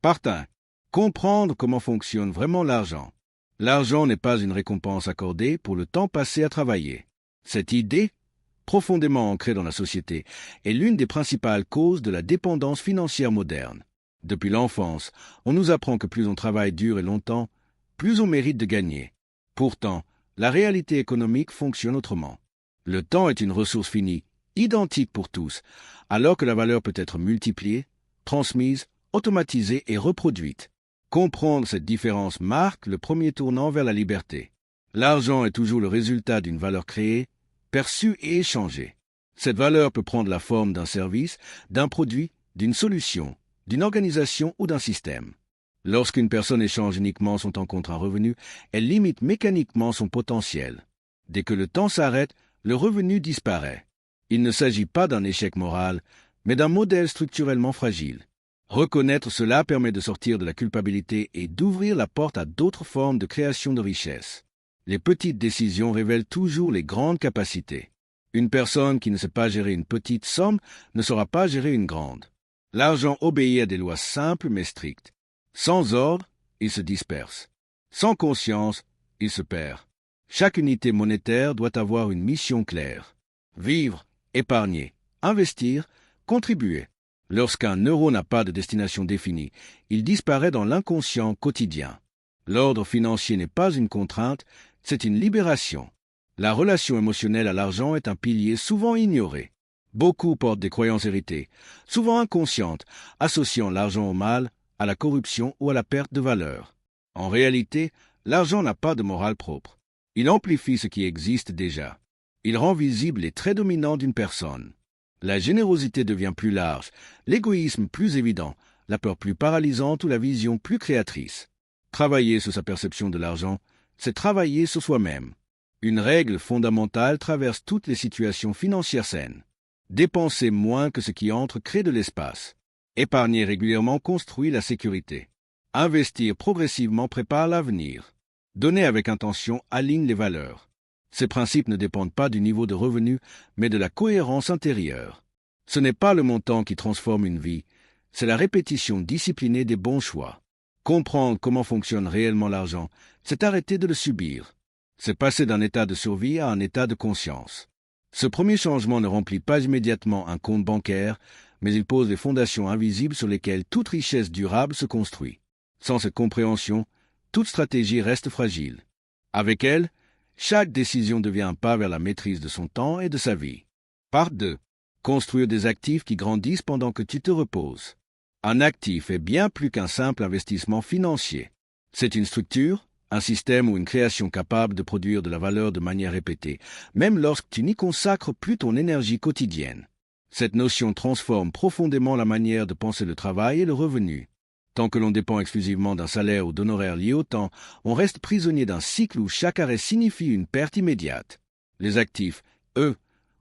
Part 1. Comprendre comment fonctionne vraiment l'argent. L'argent n'est pas une récompense accordée pour le temps passé à travailler. Cette idée, profondément ancrée dans la société, est l'une des principales causes de la dépendance financière moderne. Depuis l'enfance, on nous apprend que plus on travaille dur et longtemps, plus on mérite de gagner. Pourtant, la réalité économique fonctionne autrement. Le temps est une ressource finie, identique pour tous, alors que la valeur peut être multipliée, transmise, automatisée et reproduite. Comprendre cette différence marque le premier tournant vers la liberté. L'argent est toujours le résultat d'une valeur créée, perçue et échangée. Cette valeur peut prendre la forme d'un service, d'un produit, d'une solution, d'une organisation ou d'un système. Lorsqu'une personne échange uniquement son temps contre un revenu, elle limite mécaniquement son potentiel. Dès que le temps s'arrête, le revenu disparaît. Il ne s'agit pas d'un échec moral, mais d'un modèle structurellement fragile. Reconnaître cela permet de sortir de la culpabilité et d'ouvrir la porte à d'autres formes de création de richesse. Les petites décisions révèlent toujours les grandes capacités. Une personne qui ne sait pas gérer une petite somme ne saura pas gérer une grande. L'argent obéit à des lois simples mais strictes. Sans ordre, il se disperse. Sans conscience, il se perd. Chaque unité monétaire doit avoir une mission claire. Vivre, épargner, investir, contribuer. Lorsqu'un euro n'a pas de destination définie, il disparaît dans l'inconscient quotidien. L'ordre financier n'est pas une contrainte, c'est une libération. La relation émotionnelle à l'argent est un pilier souvent ignoré. Beaucoup portent des croyances héritées, souvent inconscientes, associant l'argent au mal, à la corruption ou à la perte de valeur. En réalité, l'argent n'a pas de morale propre. Il amplifie ce qui existe déjà. Il rend visibles les traits dominants d'une personne. La générosité devient plus large, l'égoïsme plus évident, la peur plus paralysante ou la vision plus créatrice. Travailler sur sa perception de l'argent, c'est travailler sur soi-même. Une règle fondamentale traverse toutes les situations financières saines. Dépenser moins que ce qui entre crée de l'espace. Épargner régulièrement construit la sécurité. Investir progressivement prépare l'avenir. Donner avec intention aligne les valeurs. Ces principes ne dépendent pas du niveau de revenu, mais de la cohérence intérieure. Ce n'est pas le montant qui transforme une vie, c'est la répétition disciplinée des bons choix. Comprendre comment fonctionne réellement l'argent, c'est arrêter de le subir. C'est passer d'un état de survie à un état de conscience. Ce premier changement ne remplit pas immédiatement un compte bancaire, mais il pose les fondations invisibles sur lesquelles toute richesse durable se construit. Sans cette compréhension, toute stratégie reste fragile. Avec elle, chaque décision devient un pas vers la maîtrise de son temps et de sa vie. Part 2. Construire des actifs qui grandissent pendant que tu te reposes. Un actif est bien plus qu'un simple investissement financier. C'est une structure, un système ou une création capable de produire de la valeur de manière répétée, même lorsque tu n'y consacres plus ton énergie quotidienne. Cette notion transforme profondément la manière de penser le travail et le revenu. Tant que l'on dépend exclusivement d'un salaire ou d'honoraires liés au temps, on reste prisonnier d'un cycle où chaque arrêt signifie une perte immédiate. Les actifs, eux,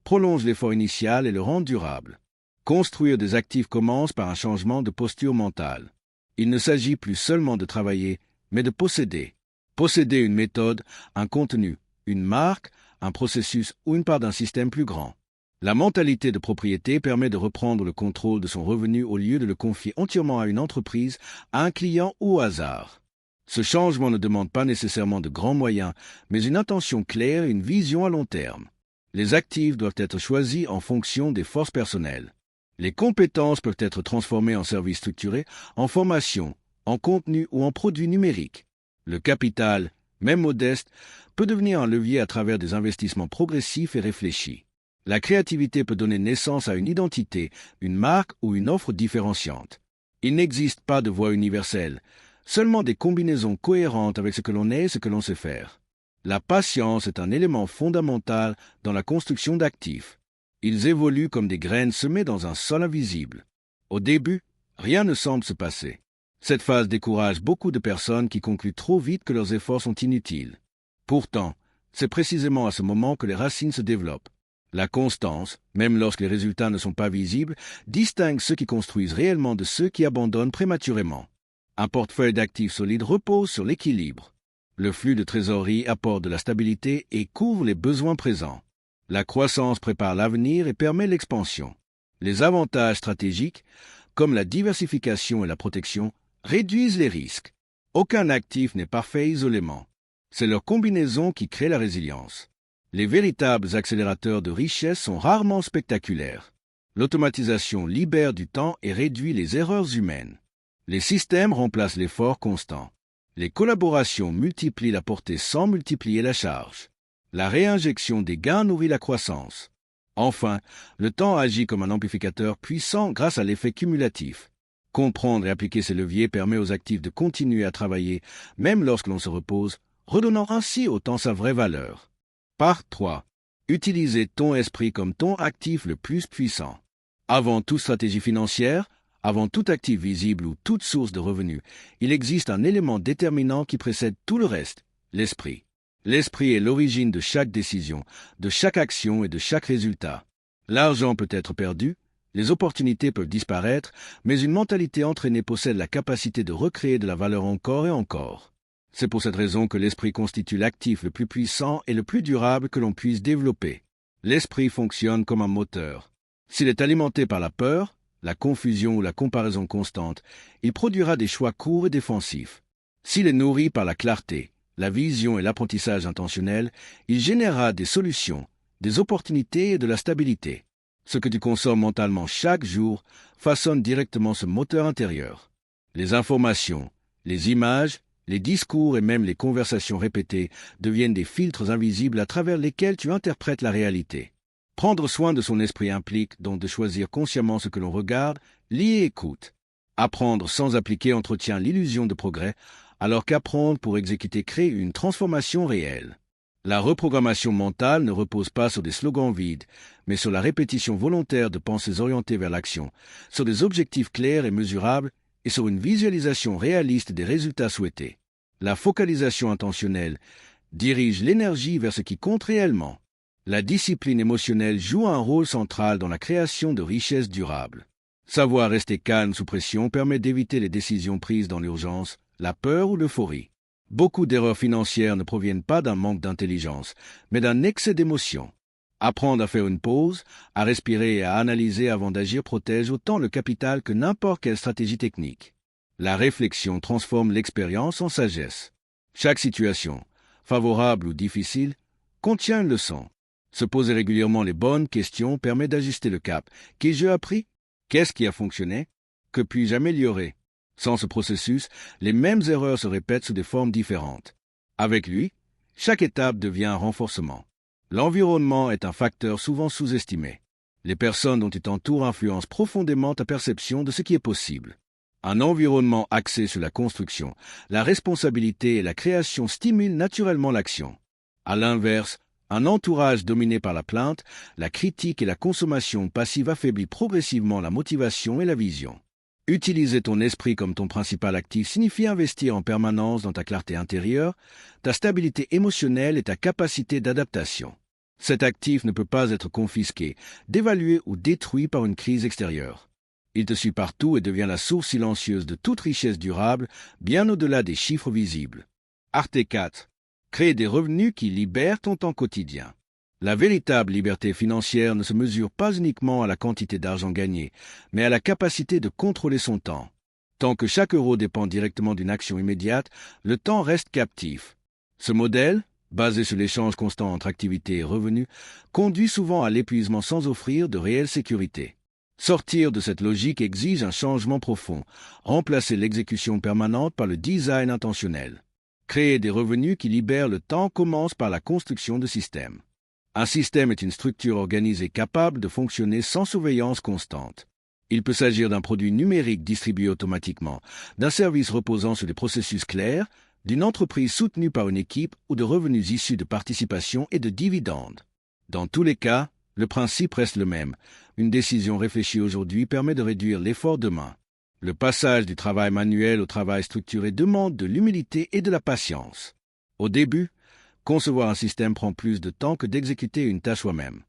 prolongent l'effort initial et le rendent durable. Construire des actifs commence par un changement de posture mentale. Il ne s'agit plus seulement de travailler, mais de posséder. Posséder une méthode, un contenu, une marque, un processus ou une part d'un système plus grand. La mentalité de propriété permet de reprendre le contrôle de son revenu au lieu de le confier entièrement à une entreprise, à un client ou au hasard. Ce changement ne demande pas nécessairement de grands moyens, mais une intention claire et une vision à long terme. Les actifs doivent être choisis en fonction des forces personnelles. Les compétences peuvent être transformées en services structurés, en formation, en contenu ou en produits numériques. Le capital, même modeste, peut devenir un levier à travers des investissements progressifs et réfléchis. La créativité peut donner naissance à une identité, une marque ou une offre différenciante. Il n'existe pas de voie universelle, seulement des combinaisons cohérentes avec ce que l'on est et ce que l'on sait faire. La patience est un élément fondamental dans la construction d'actifs. Ils évoluent comme des graines semées dans un sol invisible. Au début, rien ne semble se passer. Cette phase décourage beaucoup de personnes qui concluent trop vite que leurs efforts sont inutiles. Pourtant, c'est précisément à ce moment que les racines se développent. La constance, même lorsque les résultats ne sont pas visibles, distingue ceux qui construisent réellement de ceux qui abandonnent prématurément. Un portefeuille d'actifs solides repose sur l'équilibre. Le flux de trésorerie apporte de la stabilité et couvre les besoins présents. La croissance prépare l'avenir et permet l'expansion. Les avantages stratégiques, comme la diversification et la protection, réduisent les risques. Aucun actif n'est parfait isolément. C'est leur combinaison qui crée la résilience. Les véritables accélérateurs de richesse sont rarement spectaculaires. L'automatisation libère du temps et réduit les erreurs humaines. Les systèmes remplacent l'effort constant. Les collaborations multiplient la portée sans multiplier la charge. La réinjection des gains nourrit la croissance. Enfin, le temps agit comme un amplificateur puissant grâce à l'effet cumulatif. Comprendre et appliquer ces leviers permet aux actifs de continuer à travailler, même lorsque l'on se repose, redonnant ainsi au temps sa vraie valeur. Part 3. Utilisez ton esprit comme ton actif le plus puissant. Avant toute stratégie financière, avant tout actif visible ou toute source de revenus, il existe un élément déterminant qui précède tout le reste, l'esprit. L'esprit est l'origine de chaque décision, de chaque action et de chaque résultat. L'argent peut être perdu, les opportunités peuvent disparaître, mais une mentalité entraînée possède la capacité de recréer de la valeur encore et encore. C'est pour cette raison que l'esprit constitue l'actif le plus puissant et le plus durable que l'on puisse développer. L'esprit fonctionne comme un moteur. S'il est alimenté par la peur, la confusion ou la comparaison constante, il produira des choix courts et défensifs. S'il est nourri par la clarté, la vision et l'apprentissage intentionnel, il générera des solutions, des opportunités et de la stabilité. Ce que tu consommes mentalement chaque jour façonne directement ce moteur intérieur. Les informations, les images, les discours et même les conversations répétées deviennent des filtres invisibles à travers lesquels tu interprètes la réalité. Prendre soin de son esprit implique donc de choisir consciemment ce que l'on regarde, lit et écoute. Apprendre sans appliquer entretient l'illusion de progrès, alors qu'apprendre pour exécuter crée une transformation réelle. La reprogrammation mentale ne repose pas sur des slogans vides, mais sur la répétition volontaire de pensées orientées vers l'action, sur des objectifs clairs et mesurables et sur une visualisation réaliste des résultats souhaités. La focalisation intentionnelle dirige l'énergie vers ce qui compte réellement. La discipline émotionnelle joue un rôle central dans la création de richesses durables. Savoir rester calme sous pression permet d'éviter les décisions prises dans l'urgence, la peur ou l'euphorie. Beaucoup d'erreurs financières ne proviennent pas d'un manque d'intelligence, mais d'un excès d'émotion. Apprendre à faire une pause, à respirer et à analyser avant d'agir protège autant le capital que n'importe quelle stratégie technique. La réflexion transforme l'expérience en sagesse. Chaque situation, favorable ou difficile, contient une leçon. Se poser régulièrement les bonnes questions permet d'ajuster le cap. Qu'ai-je appris? Qu'est-ce qui a fonctionné? Que puis-je améliorer? Sans ce processus, les mêmes erreurs se répètent sous des formes différentes. Avec lui, chaque étape devient un renforcement. L'environnement est un facteur souvent sous-estimé. Les personnes dont tu t'entoures influencent profondément ta perception de ce qui est possible. Un environnement axé sur la construction, la responsabilité et la création stimule naturellement l'action. À l'inverse, un entourage dominé par la plainte, la critique et la consommation passive affaiblit progressivement la motivation et la vision. Utiliser ton esprit comme ton principal actif signifie investir en permanence dans ta clarté intérieure, ta stabilité émotionnelle et ta capacité d'adaptation. Cet actif ne peut pas être confisqué, dévalué ou détruit par une crise extérieure. Il te suit partout et devient la source silencieuse de toute richesse durable, bien au-delà des chiffres visibles. Arte 4. Créer des revenus qui libèrent ton temps quotidien. La véritable liberté financière ne se mesure pas uniquement à la quantité d'argent gagné, mais à la capacité de contrôler son temps. Tant que chaque euro dépend directement d'une action immédiate, le temps reste captif. Ce modèle, basé sur l'échange constant entre activité et revenus, conduit souvent à l'épuisement sans offrir de réelle sécurité. Sortir de cette logique exige un changement profond, remplacer l'exécution permanente par le design intentionnel. Créer des revenus qui libèrent le temps commence par la construction de systèmes. Un système est une structure organisée capable de fonctionner sans surveillance constante. Il peut s'agir d'un produit numérique distribué automatiquement, d'un service reposant sur des processus clairs, d'une entreprise soutenue par une équipe ou de revenus issus de participation et de dividendes. Dans tous les cas, le principe reste le même. Une décision réfléchie aujourd'hui permet de réduire l'effort demain. Le passage du travail manuel au travail structuré demande de l'humilité et de la patience. Au début, concevoir un système prend plus de temps que d'exécuter une tâche soi-même.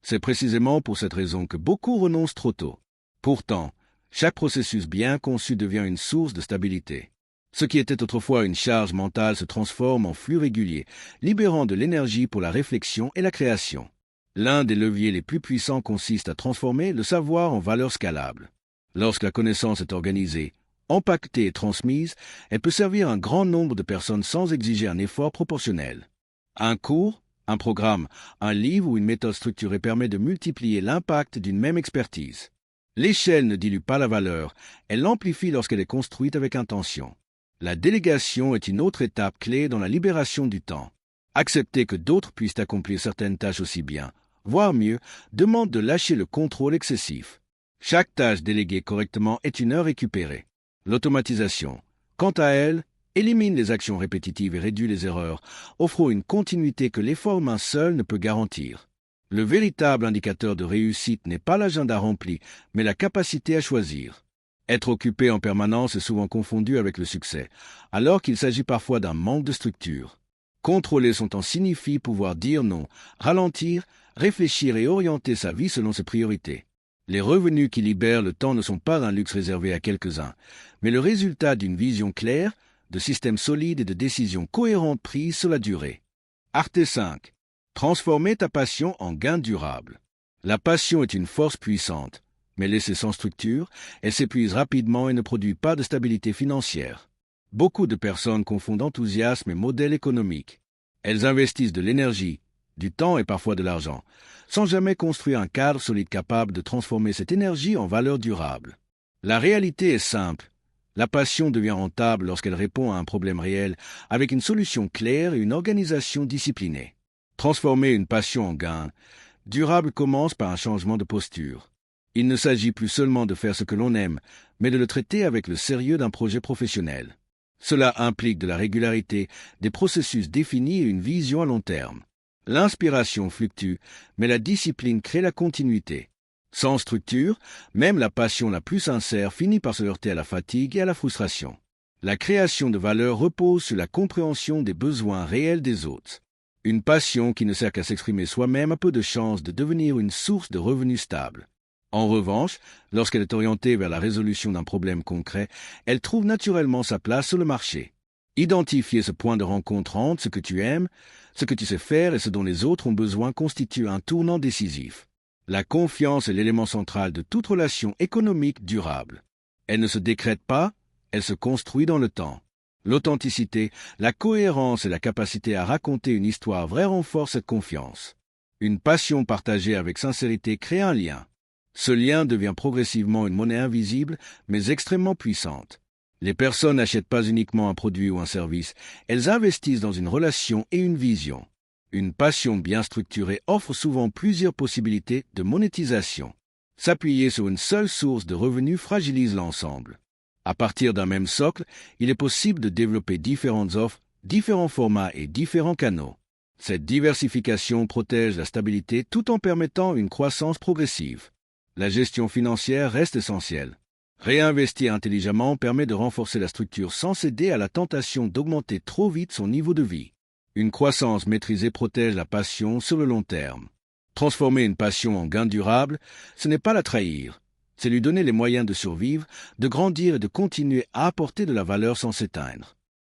C'est précisément pour cette raison que beaucoup renoncent trop tôt. Pourtant, chaque processus bien conçu devient une source de stabilité. Ce qui était autrefois une charge mentale se transforme en flux régulier, libérant de l'énergie pour la réflexion et la création. L'un des leviers les plus puissants consiste à transformer le savoir en valeur scalable. Lorsque la connaissance est organisée, Empaquetée et transmise, elle peut servir un grand nombre de personnes sans exiger un effort proportionnel. Un cours, un programme, un livre ou une méthode structurée permet de multiplier l'impact d'une même expertise. L'échelle ne dilue pas la valeur, elle l'amplifie lorsqu'elle est construite avec intention. La délégation est une autre étape clé dans la libération du temps. Accepter que d'autres puissent accomplir certaines tâches aussi bien, voire mieux, demande de lâcher le contrôle excessif. Chaque tâche déléguée correctement est une heure récupérée. L'automatisation, quant à elle, élimine les actions répétitives et réduit les erreurs, offrant une continuité que l'effort humain seul ne peut garantir. Le véritable indicateur de réussite n'est pas l'agenda rempli, mais la capacité à choisir. Être occupé en permanence est souvent confondu avec le succès, alors qu'il s'agit parfois d'un manque de structure. Contrôler son temps signifie pouvoir dire non, ralentir, réfléchir et orienter sa vie selon ses priorités. Les revenus qui libèrent le temps ne sont pas un luxe réservé à quelques-uns, mais le résultat d'une vision claire, de systèmes solides et de décisions cohérentes prises sur la durée. Arte 5. Transformer ta passion en gain durable. La passion est une force puissante, mais laissée sans structure, elle s'épuise rapidement et ne produit pas de stabilité financière. Beaucoup de personnes confondent enthousiasme et modèle économique. Elles investissent de l'énergie, du temps et parfois de l'argent, sans jamais construire un cadre solide capable de transformer cette énergie en valeur durable. La réalité est simple. La passion devient rentable lorsqu'elle répond à un problème réel avec une solution claire et une organisation disciplinée. Transformer une passion en gain durable commence par un changement de posture. Il ne s'agit plus seulement de faire ce que l'on aime, mais de le traiter avec le sérieux d'un projet professionnel. Cela implique de la régularité, des processus définis et une vision à long terme. L'inspiration fluctue, mais la discipline crée la continuité. Sans structure, même la passion la plus sincère finit par se heurter à la fatigue et à la frustration. La création de valeur repose sur la compréhension des besoins réels des autres. Une passion qui ne sert qu'à s'exprimer soi-même a peu de chances de devenir une source de revenus stable. En revanche, lorsqu'elle est orientée vers la résolution d'un problème concret, elle trouve naturellement sa place sur le marché. Identifier ce point de rencontre entre ce que tu aimes, ce que tu sais faire et ce dont les autres ont besoin constitue un tournant décisif. La confiance est l'élément central de toute relation économique durable. Elle ne se décrète pas, elle se construit dans le temps. L'authenticité, la cohérence et la capacité à raconter une histoire vraie renforcent cette confiance. Une passion partagée avec sincérité crée un lien. Ce lien devient progressivement une monnaie invisible, mais extrêmement puissante. Les personnes n'achètent pas uniquement un produit ou un service, elles investissent dans une relation et une vision. Une passion bien structurée offre souvent plusieurs possibilités de monétisation. S'appuyer sur une seule source de revenus fragilise l'ensemble. À partir d'un même socle, il est possible de développer différentes offres, différents formats et différents canaux. Cette diversification protège la stabilité tout en permettant une croissance progressive. La gestion financière reste essentielle. Réinvestir intelligemment permet de renforcer la structure sans céder à la tentation d'augmenter trop vite son niveau de vie. Une croissance maîtrisée protège la passion sur le long terme. Transformer une passion en gain durable, ce n'est pas la trahir. C'est lui donner les moyens de survivre, de grandir et de continuer à apporter de la valeur sans s'éteindre.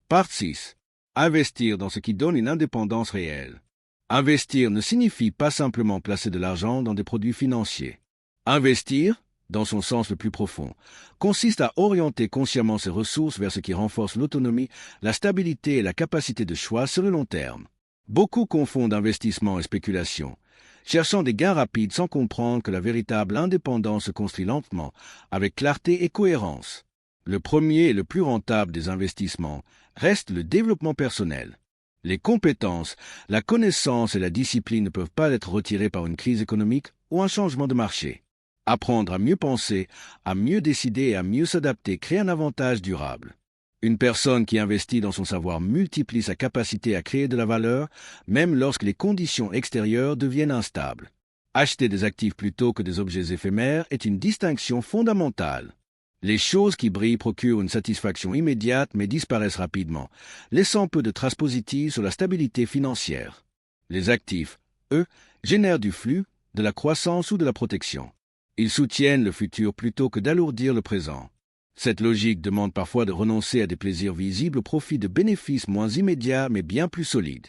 Part 6. Investir dans ce qui donne une indépendance réelle. Investir ne signifie pas simplement placer de l'argent dans des produits financiers. Investir, dans son sens le plus profond, consiste à orienter consciemment ses ressources vers ce qui renforce l'autonomie, la stabilité et la capacité de choix sur le long terme. Beaucoup confondent investissement et spéculation, cherchant des gains rapides sans comprendre que la véritable indépendance se construit lentement, avec clarté et cohérence. Le premier et le plus rentable des investissements reste le développement personnel. Les compétences, la connaissance et la discipline ne peuvent pas être retirées par une crise économique ou un changement de marché. Apprendre à mieux penser, à mieux décider et à mieux s'adapter crée un avantage durable. Une personne qui investit dans son savoir multiplie sa capacité à créer de la valeur, même lorsque les conditions extérieures deviennent instables. Acheter des actifs plutôt que des objets éphémères est une distinction fondamentale. Les choses qui brillent procurent une satisfaction immédiate mais disparaissent rapidement, laissant peu de traces positives sur la stabilité financière. Les actifs, eux, génèrent du flux, de la croissance ou de la protection. Ils soutiennent le futur plutôt que d'alourdir le présent. Cette logique demande parfois de renoncer à des plaisirs visibles au profit de bénéfices moins immédiats mais bien plus solides.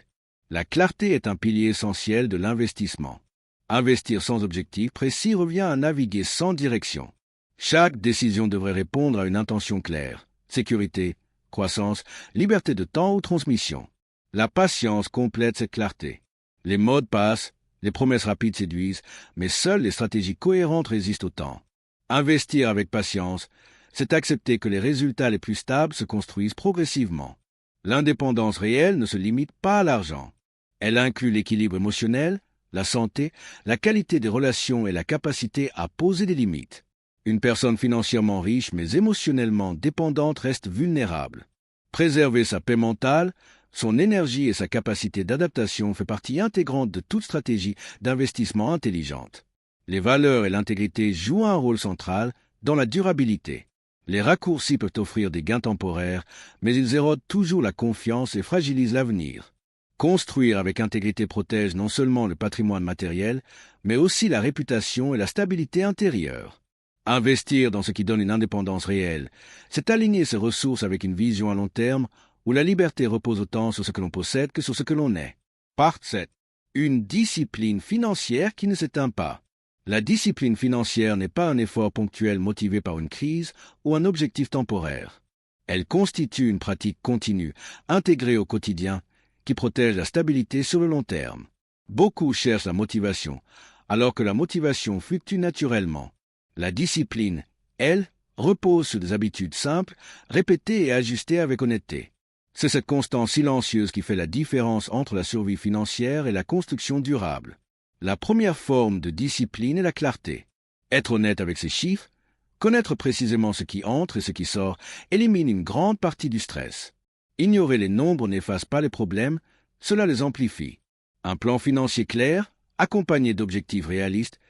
La clarté est un pilier essentiel de l'investissement. Investir sans objectif précis revient à naviguer sans direction. Chaque décision devrait répondre à une intention claire. Sécurité, croissance, liberté de temps ou transmission. La patience complète cette clarté. Les modes passent, les promesses rapides séduisent, mais seules les stratégies cohérentes résistent au temps. Investir avec patience, c'est accepter que les résultats les plus stables se construisent progressivement. L'indépendance réelle ne se limite pas à l'argent. Elle inclut l'équilibre émotionnel, la santé, la qualité des relations et la capacité à poser des limites. Une personne financièrement riche mais émotionnellement dépendante reste vulnérable. Préserver sa paix mentale, son énergie et sa capacité d'adaptation fait partie intégrante de toute stratégie d'investissement intelligente. Les valeurs et l'intégrité jouent un rôle central dans la durabilité. Les raccourcis peuvent offrir des gains temporaires, mais ils érodent toujours la confiance et fragilisent l'avenir. Construire avec intégrité protège non seulement le patrimoine matériel, mais aussi la réputation et la stabilité intérieure. Investir dans ce qui donne une indépendance réelle, c'est aligner ses ressources avec une vision à long terme où la liberté repose autant sur ce que l'on possède que sur ce que l'on est. Part 7. Une discipline financière qui ne s'éteint pas. La discipline financière n'est pas un effort ponctuel motivé par une crise ou un objectif temporaire. Elle constitue une pratique continue, intégrée au quotidien, qui protège la stabilité sur le long terme. Beaucoup cherchent la motivation, alors que la motivation fluctue naturellement. La discipline, elle, repose sur des habitudes simples, répétées et ajustées avec honnêteté. C'est cette constance silencieuse qui fait la différence entre la survie financière et la construction durable. La première forme de discipline est la clarté. Être honnête avec ses chiffres, connaître précisément ce qui entre et ce qui sort, élimine une grande partie du stress. Ignorer les nombres n'efface pas les problèmes, cela les amplifie. Un plan financier clair, accompagné d'objectifs réalistes,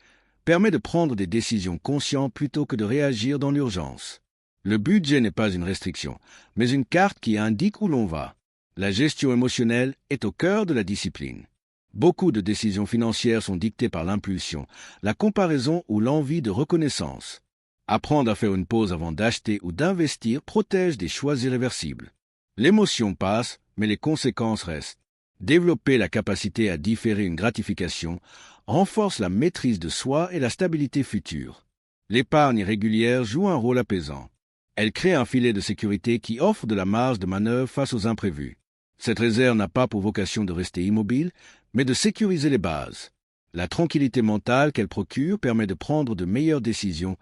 permet de prendre des décisions conscientes plutôt que de réagir dans l'urgence. Le budget n'est pas une restriction, mais une carte qui indique où l'on va. La gestion émotionnelle est au cœur de la discipline. Beaucoup de décisions financières sont dictées par l'impulsion, la comparaison ou l'envie de reconnaissance. Apprendre à faire une pause avant d'acheter ou d'investir protège des choix irréversibles. L'émotion passe, mais les conséquences restent. Développer la capacité à différer une gratification renforce la maîtrise de soi et la stabilité future. L'épargne régulière joue un rôle apaisant. Elle crée un filet de sécurité qui offre de la marge de manœuvre face aux imprévus. Cette réserve n'a pas pour vocation de rester immobile, mais de sécuriser les bases. La tranquillité mentale qu'elle procure permet de prendre de meilleures décisions,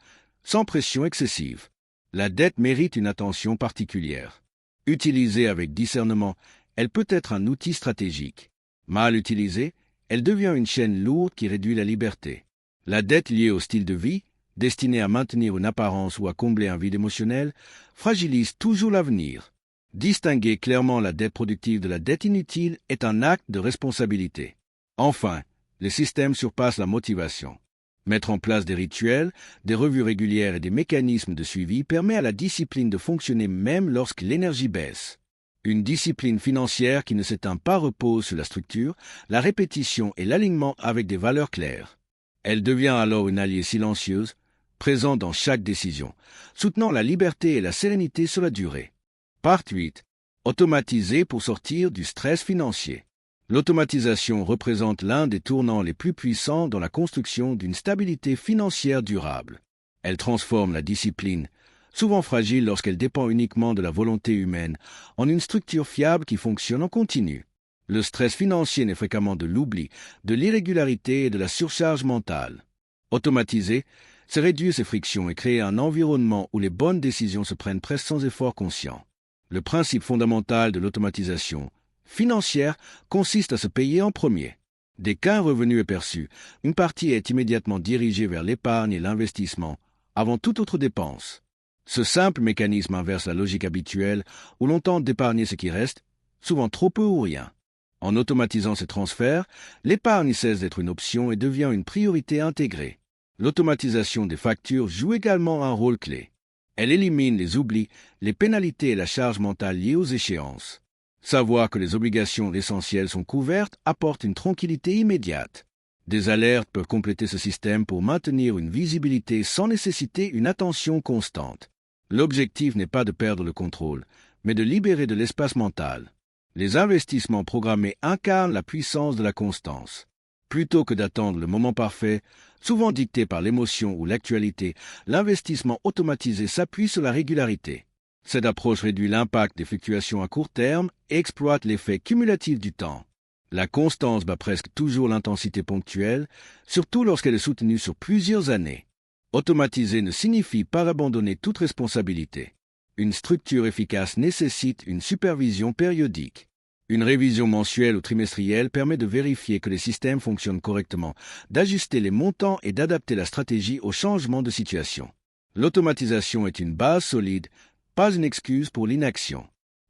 sans pression excessive. La dette mérite une attention particulière. Utilisée avec discernement, elle peut être un outil stratégique. Mal utilisée, elle devient une chaîne lourde qui réduit la liberté. La dette liée au style de vie, destinée à maintenir une apparence ou à combler un vide émotionnel, fragilise toujours l'avenir. Distinguer clairement la dette productive de la dette inutile est un acte de responsabilité. Enfin, les systèmes surpassent la motivation. Mettre en place des rituels, des revues régulières et des mécanismes de suivi permet à la discipline de fonctionner même lorsque l'énergie baisse. Une discipline financière qui ne s'éteint pas repose sur la structure, la répétition et l'alignement avec des valeurs claires. Elle devient alors une alliée silencieuse, présente dans chaque décision, soutenant la liberté et la sérénité sur la durée. Part 8. Automatiser pour sortir du stress financier. L'automatisation représente l'un des tournants les plus puissants dans la construction d'une stabilité financière durable. Elle transforme la discipline, souvent fragile lorsqu'elle dépend uniquement de la volonté humaine, en une structure fiable qui fonctionne en continu. Le stress financier naît fréquemment de l'oubli, de l'irrégularité et de la surcharge mentale. Automatiser, c'est réduire ces frictions et créer un environnement où les bonnes décisions se prennent presque sans effort conscient. Le principe fondamental de l'automatisation financière consiste à se payer en premier. Dès qu'un revenu est perçu, une partie est immédiatement dirigée vers l'épargne et l'investissement, avant toute autre dépense. Ce simple mécanisme inverse la logique habituelle où l'on tente d'épargner ce qui reste, souvent trop peu ou rien. En automatisant ces transferts, l'épargne cesse d'être une option et devient une priorité intégrée. L'automatisation des factures joue également un rôle clé. Elle élimine les oublis, les pénalités et la charge mentale liées aux échéances. Savoir que les obligations essentielles sont couvertes apporte une tranquillité immédiate. Des alertes peuvent compléter ce système pour maintenir une visibilité sans nécessiter une attention constante. L'objectif n'est pas de perdre le contrôle, mais de libérer de l'espace mental. Les investissements programmés incarnent la puissance de la constance. Plutôt que d'attendre le moment parfait, souvent dicté par l'émotion ou l'actualité, l'investissement automatisé s'appuie sur la régularité. Cette approche réduit l'impact des fluctuations à court terme et exploite l'effet cumulatif du temps. La constance bat presque toujours l'intensité ponctuelle, surtout lorsqu'elle est soutenue sur plusieurs années. Automatiser ne signifie pas abandonner toute responsabilité. Une structure efficace nécessite une supervision périodique. Une révision mensuelle ou trimestrielle permet de vérifier que les systèmes fonctionnent correctement, d'ajuster les montants et d'adapter la stratégie aux changements de situation. L'automatisation est une base solide, pas une excuse pour l'inaction.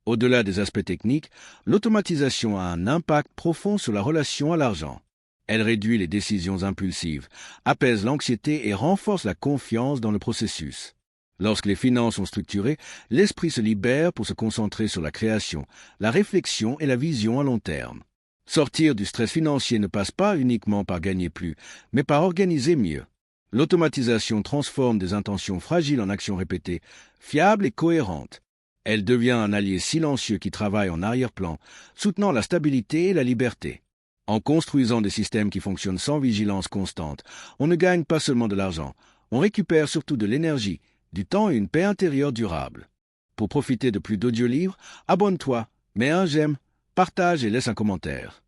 Au-delà des aspects techniques, l'automatisation a un impact profond sur la relation à l'argent. Elle réduit les décisions impulsives, apaise l'anxiété et renforce la confiance dans le processus. Lorsque les finances sont structurées, l'esprit se libère pour se concentrer sur la création, la réflexion et la vision à long terme. Sortir du stress financier ne passe pas uniquement par gagner plus, mais par organiser mieux. L'automatisation transforme des intentions fragiles en actions répétées, fiables et cohérentes. Elle devient un allié silencieux qui travaille en arrière-plan, soutenant la stabilité et la liberté. En construisant des systèmes qui fonctionnent sans vigilance constante, on ne gagne pas seulement de l'argent, on récupère surtout de l'énergie, du temps et une paix intérieure durable. Pour profiter de plus d'audiolivres, abonne-toi, mets un j'aime, partage et laisse un commentaire.